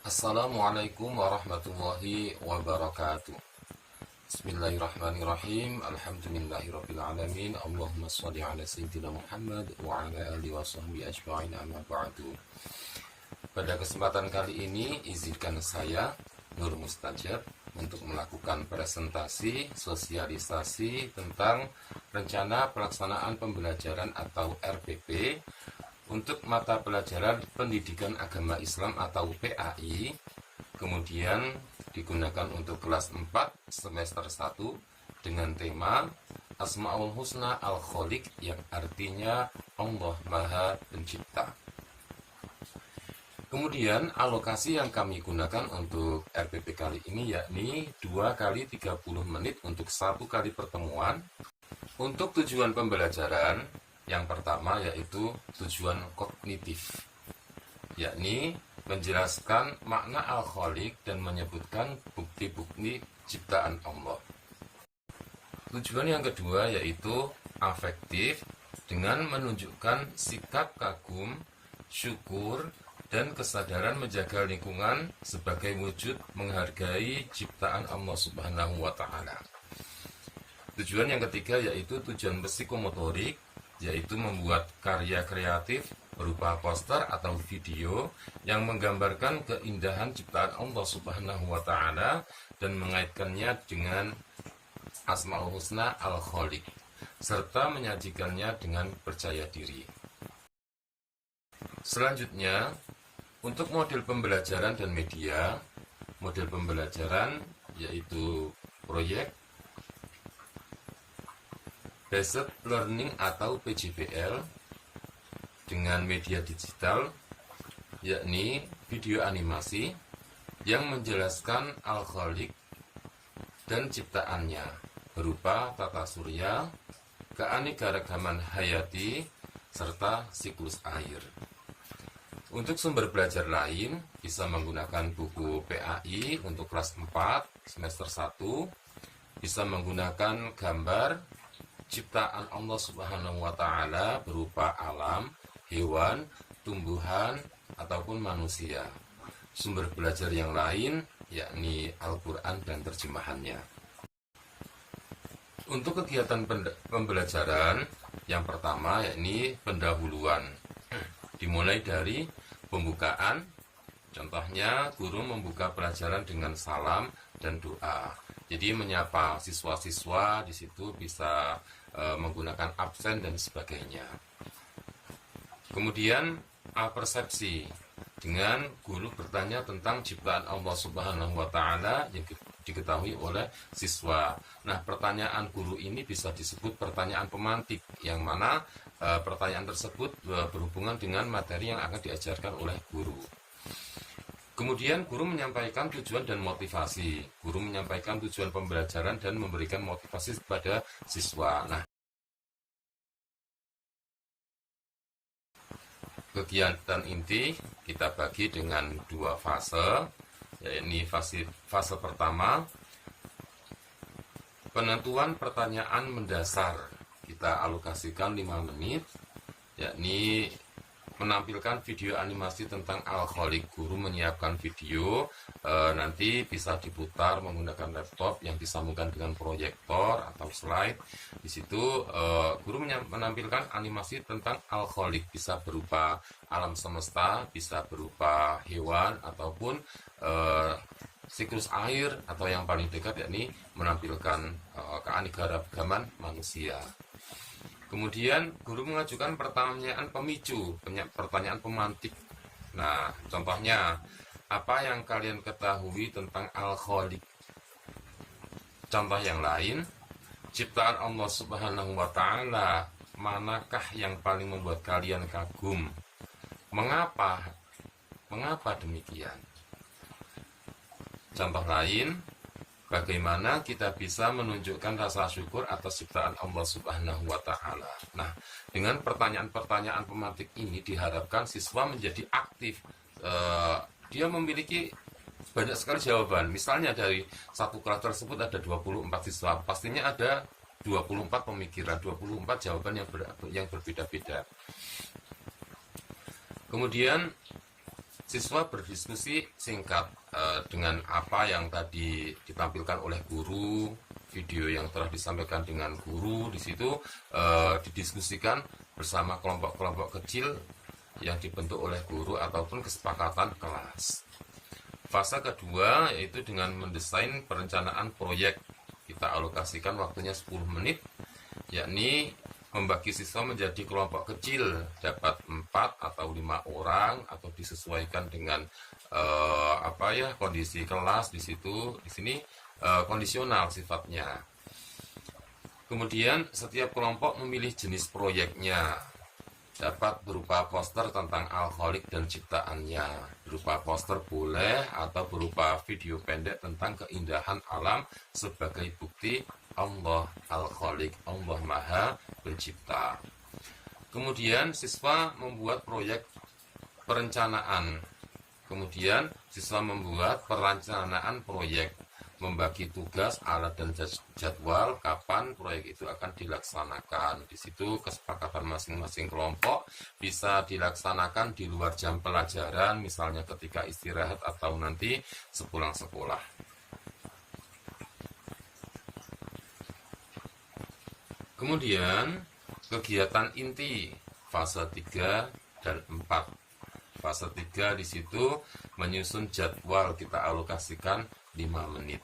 Assalamualaikum warahmatullahi wabarakatuh. Bismillahirrahmanirrahim. Alhamdulillahirrabbilalamin. Allahumma sholli ala sayyidina Muhammad wa ala alihi wa sahbihi ajma'in, amma ba'du. Pada kesempatan kali ini izinkan saya Nur Mustajab untuk melakukan presentasi sosialisasi tentang rencana pelaksanaan pembelajaran atau RPP untuk mata pelajaran Pendidikan Agama Islam atau PAI, kemudian digunakan untuk kelas 4 semester 1 dengan tema Asmaul Husna Al-Khaliq, yang artinya Allah Maha Pencipta. Kemudian alokasi yang kami gunakan untuk RPP kali ini yakni 2 kali 30 menit untuk 1 kali pertemuan. Untuk tujuan pembelajaran yang pertama yaitu tujuan kognitif, yakni menjelaskan makna Al-Khaliq dan menyebutkan bukti-bukti ciptaan Allah. Tujuan yang kedua yaitu afektif, dengan menunjukkan sikap kagum, syukur, dan kesadaran menjaga lingkungan sebagai wujud menghargai ciptaan Allah Subhanahu wa Ta'ala. Tujuan yang ketiga yaitu tujuan psikomotorik, yaitu membuat karya kreatif berupa poster atau video yang menggambarkan keindahan ciptaan Allah Subhanahu wa Ta'ala dan mengaitkannya dengan Asmaul Husna Al-Khaliq, serta menyajikannya dengan percaya diri. Selanjutnya, untuk model pembelajaran dan media, model pembelajaran yaitu proyek Based Learning atau PJBL dengan media digital, yakni video animasi yang menjelaskan Al-Khaliq dan ciptaannya berupa tata surya, keanekaragaman hayati, serta siklus air. Untuk sumber belajar lain bisa menggunakan buku PAI untuk kelas 4 semester 1, bisa menggunakan gambar ciptaan Allah Subhanahu wa Ta'ala berupa alam, hewan, tumbuhan, ataupun manusia. Sumber belajar yang lain yakni Al-Quran dan terjemahannya. Untuk kegiatan pembelajaran yang pertama yakni pendahuluan, dimulai dari pembukaan. Contohnya guru membuka pelajaran dengan salam dan doa. Jadi menyapa siswa-siswa di situ bisa menggunakan absen dan sebagainya. Kemudian persepsi, dengan guru bertanya tentang ciptaan Allah Subhanahu wa Ta'ala yang diketahui oleh siswa. Nah, pertanyaan guru ini bisa disebut pertanyaan pemantik, yang mana pertanyaan tersebut berhubungan dengan materi yang akan diajarkan oleh guru. Kemudian guru menyampaikan tujuan dan motivasi. Guru menyampaikan tujuan pembelajaran dan memberikan motivasi kepada siswa. Nah, kegiatan inti kita bagi dengan 2 fase, yakni fase pertama, penentuan pertanyaan mendasar. Kita alokasikan 5 menit, yakni menampilkan video animasi tentang Al-Khaliq. Guru menyiapkan video, nanti bisa diputar menggunakan laptop yang disambungkan dengan proyektor atau slide. Di situ guru menampilkan animasi tentang Al-Khaliq, bisa berupa alam semesta, bisa berupa hewan, ataupun siklus air, atau yang paling dekat yakni menampilkan keanekaragaman manusia. Kemudian guru mengajukan pertanyaan pemicu, pertanyaan pemantik. Nah, contohnya, apa yang kalian ketahui tentang Al-Khaliq? Contoh yang lain, ciptaan Allah Subhanahu wa Ta'ala, manakah yang paling membuat kalian kagum? Mengapa? Mengapa demikian? Contoh lain, bagaimana kita bisa menunjukkan rasa syukur atas ciptaan Allah Subhanahu wa Ta'ala. Nah, dengan pertanyaan-pertanyaan pemantik ini diharapkan siswa menjadi aktif. Dia memiliki banyak sekali jawaban. Misalnya dari satu kelas tersebut ada 24 siswa, pastinya ada 24 pemikiran, 24 jawaban yang berbeda-beda. Kemudian Siswa berdiskusi singkat dengan apa yang tadi ditampilkan oleh guru, video yang telah disampaikan dengan guru. Di situ didiskusikan bersama kelompok-kelompok kecil yang dibentuk oleh guru ataupun kesepakatan kelas. Fase kedua yaitu dengan mendesain perencanaan proyek. Kita alokasikan waktunya 10 menit, yakni membagi siswa menjadi kelompok kecil, dapat 4 atau 5 orang, atau disesuaikan dengan kondisi kelas di situ. Di sini kondisional sifatnya. Kemudian setiap kelompok memilih jenis proyeknya, dapat berupa poster tentang alkoholik dan ciptaannya. Berupa poster boleh atau berupa video pendek tentang keindahan alam sebagai bukti Allah Al-Khaliq, Allah Maha Pencipta. Kemudian siswa membuat proyek perencanaan. Kemudian siswa membuat perencanaan proyek, membagi tugas, alat dan jadwal kapan proyek itu akan dilaksanakan. Di situ kesepakatan masing-masing kelompok bisa dilaksanakan di luar jam pelajaran, misalnya ketika istirahat atau nanti sepulang sekolah. Kemudian kegiatan inti fase 3 dan 4. Fase 3 di situ menyusun jadwal, kita alokasikan 5 menit.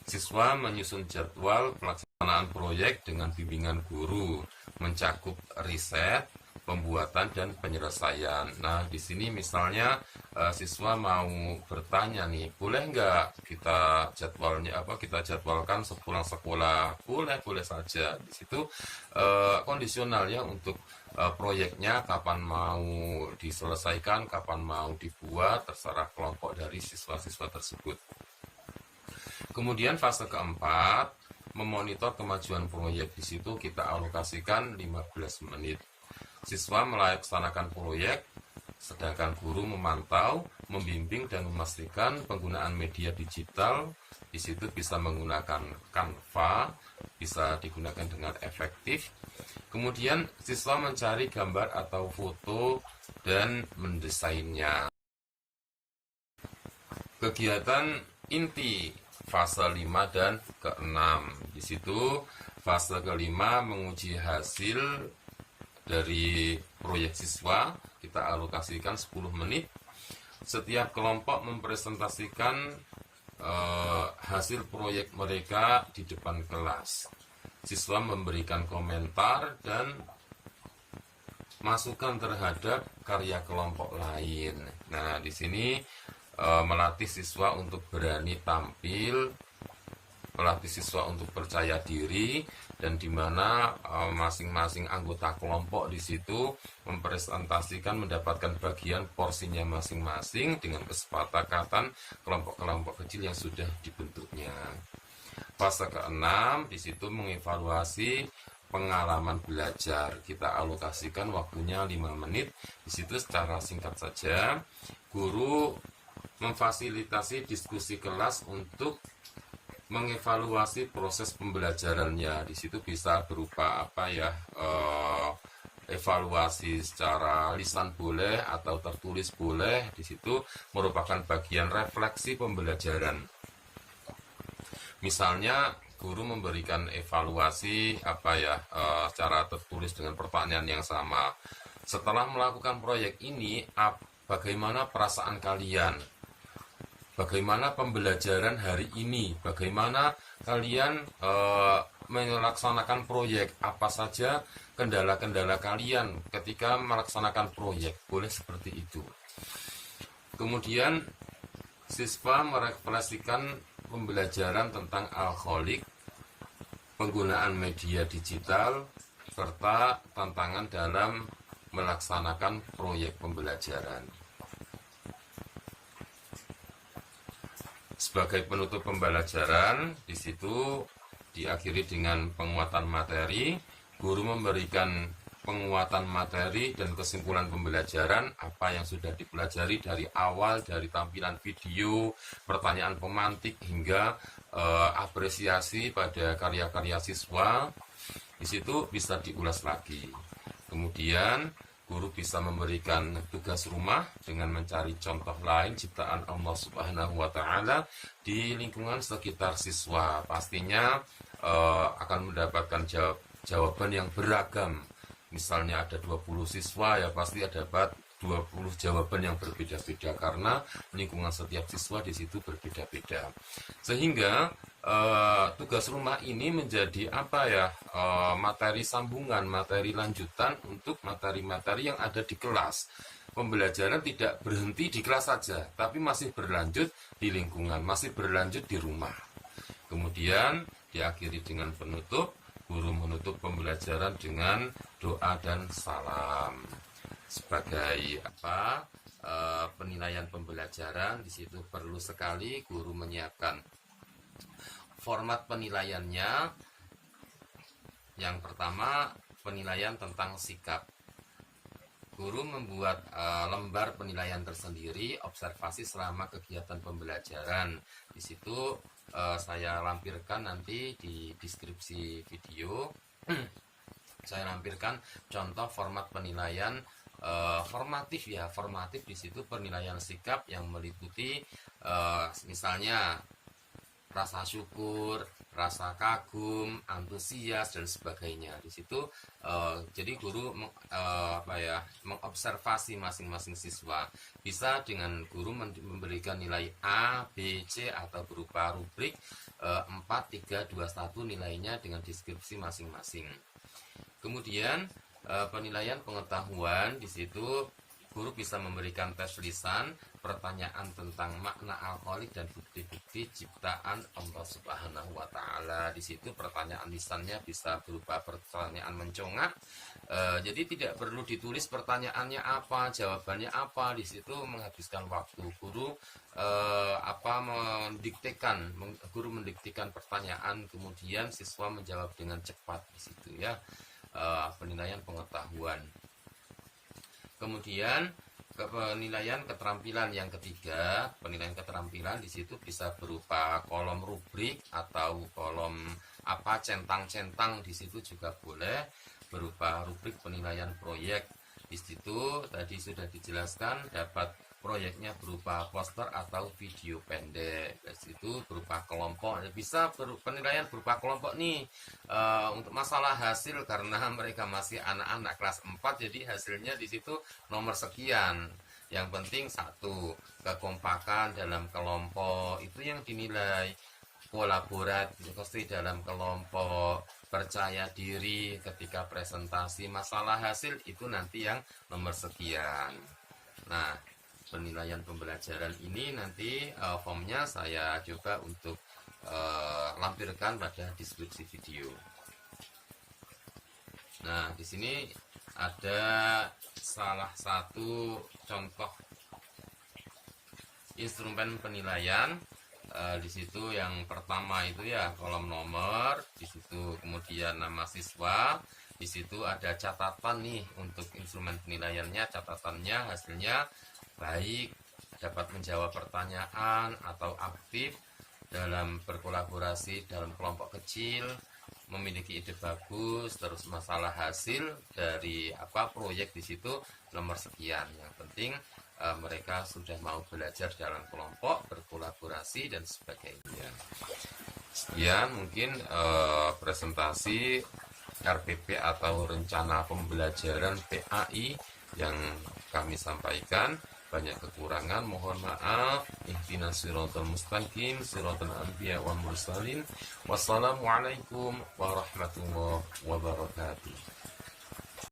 Siswa menyusun jadwal pelaksanaan proyek dengan bimbingan guru, mencakup riset, pembuatan dan penyelesaian. Nah, di sini misalnya siswa mau bertanya nih, boleh nggak kita jadwalkan sepulang sekolah? Boleh saja. Di situ kondisionalnya untuk proyeknya kapan mau diselesaikan, kapan mau dibuat, terserah kelompok dari siswa-siswa tersebut. Kemudian fase keempat, memonitor kemajuan proyek. Di situ kita alokasikan 15 menit. Siswa melaksanakan proyek, sedangkan guru memantau, membimbing dan memastikan penggunaan media digital. Di situ bisa menggunakan Canva, bisa digunakan dengan efektif. Kemudian siswa mencari gambar atau foto dan mendesainnya. Kegiatan inti fase 5 dan ke-6. Di situ fase kelima menguji hasil dari proyek siswa, kita alokasikan 10 menit. Setiap kelompok mempresentasikan hasil proyek mereka di depan kelas. Siswa memberikan komentar dan masukan terhadap karya kelompok lain. Nah, di sini melatih siswa untuk berani tampil, melatih siswa untuk percaya diri, dan di mana masing-masing anggota kelompok di situ mempresentasikan mendapatkan bagian porsinya masing-masing dengan kesepakatan kelompok-kelompok kecil yang sudah dibentuknya. Fase ke-6 di situ mengevaluasi pengalaman belajar. Kita alokasikan waktunya 5 menit. Di situ secara singkat saja guru memfasilitasi diskusi kelas untuk mengevaluasi proses pembelajarannya. Di situ bisa berupa evaluasi secara lisan boleh atau tertulis boleh. Di situ merupakan bagian refleksi pembelajaran. Misalnya guru memberikan evaluasi secara tertulis dengan pertanyaan yang sama. Setelah melakukan proyek ini, bagaimana perasaan kalian? Bagaimana pembelajaran hari ini? Bagaimana kalian melaksanakan proyek? Apa saja kendala-kendala kalian ketika melaksanakan proyek? Boleh seperti itu. Kemudian siswa merefleksikan pembelajaran tentang alkoholik, penggunaan media digital, serta tantangan dalam melaksanakan proyek pembelajaran. Sebagai penutup pembelajaran, di situ diakhiri dengan penguatan materi. Guru memberikan penguatan materi dan kesimpulan pembelajaran, apa yang sudah dipelajari dari awal, dari tampilan video, pertanyaan pemantik, hingga apresiasi pada karya-karya siswa. Di situ bisa diulas lagi. Kemudian guru bisa memberikan tugas rumah dengan mencari contoh lain ciptaan Allah Subhanahu wa Ta'ala di lingkungan sekitar siswa. Pastinya akan mendapatkan jawaban yang beragam. Misalnya ada 20 siswa, ya pasti dapat 20 jawaban yang berbeda-beda karena lingkungan setiap siswa di situ berbeda-beda. Sehingga tugas rumah ini menjadi materi sambungan, materi lanjutan untuk materi-materi yang ada di kelas. Pembelajaran tidak berhenti di kelas saja, tapi masih berlanjut di lingkungan, masih berlanjut di rumah. Kemudian diakhiri dengan penutup, guru menutup pembelajaran dengan doa dan salam. Sebagai penilaian pembelajaran, di situ perlu sekali guru menyiapkan format penilaiannya. Yang pertama, penilaian tentang sikap. Guru membuat lembar penilaian tersendiri, observasi selama kegiatan pembelajaran. Di situ saya lampirkan nanti di deskripsi video. Saya lampirkan contoh format penilaian formatif. Formatif di situ penilaian sikap yang meliputi misalnya rasa syukur, rasa kagum, antusias dan sebagainya. Di situ jadi guru mengobservasi masing-masing siswa. Bisa dengan guru memberikan nilai A, B, C atau berupa rubrik 4, 3, 2, 1 nilainya dengan deskripsi masing-masing. Kemudian penilaian pengetahuan, di situ guru bisa memberikan tes lisan, pertanyaan tentang makna alkoholik dan bukti-bukti ciptaan Allah Subhanahu wa Ta'ala. Di situ pertanyaan lisannya bisa berupa pertanyaan mencongak. Jadi tidak perlu ditulis pertanyaannya apa, jawabannya apa. Di situ menghabiskan waktu. Guru mendiktekan pertanyaan, kemudian siswa menjawab dengan cepat di situ ya. Penilaian pengetahuan. Kemudian penilaian keterampilan yang ketiga, penilaian keterampilan di situ bisa berupa kolom rubrik atau kolom centang-centang, di situ juga boleh berupa rubrik penilaian proyek. Di situ tadi sudah dijelaskan dapat proyeknya berupa poster atau video pendek. Di situ berupa kelompok, bisa penilaian berupa kelompok nih. Untuk masalah hasil karena mereka masih anak-anak kelas 4, jadi hasilnya di situ nomor sekian. Yang penting satu, kekompakan dalam kelompok itu yang dinilai, kolaborasi dalam kelompok, percaya diri ketika presentasi. Masalah hasil itu nanti yang nomor sekian. Nah, penilaian pembelajaran ini nanti formnya saya coba untuk lampirkan pada deskripsi video. Nah, di sini ada salah satu contoh instrumen penilaian. Di situ yang pertama itu ya kolom nomor, di situ kemudian nama siswa, di situ ada catatan nih untuk instrumen penilaiannya, catatannya hasilnya baik, dapat menjawab pertanyaan atau aktif dalam berkolaborasi dalam kelompok kecil, memiliki ide bagus, terus masalah hasil dari proyek di situ nomor sekian. Yang penting mereka sudah mau belajar dalam kelompok, berkolaborasi dan sebagainya. Sekian mungkin presentasi RPP atau rencana pembelajaran PAI yang kami sampaikan. Banyak kekurangan, mohon maaf. Ihdinas siratal mustaqim, siratal anbiya wal mursalin. Wassalamualaikum warahmatullahi wabarakatuh.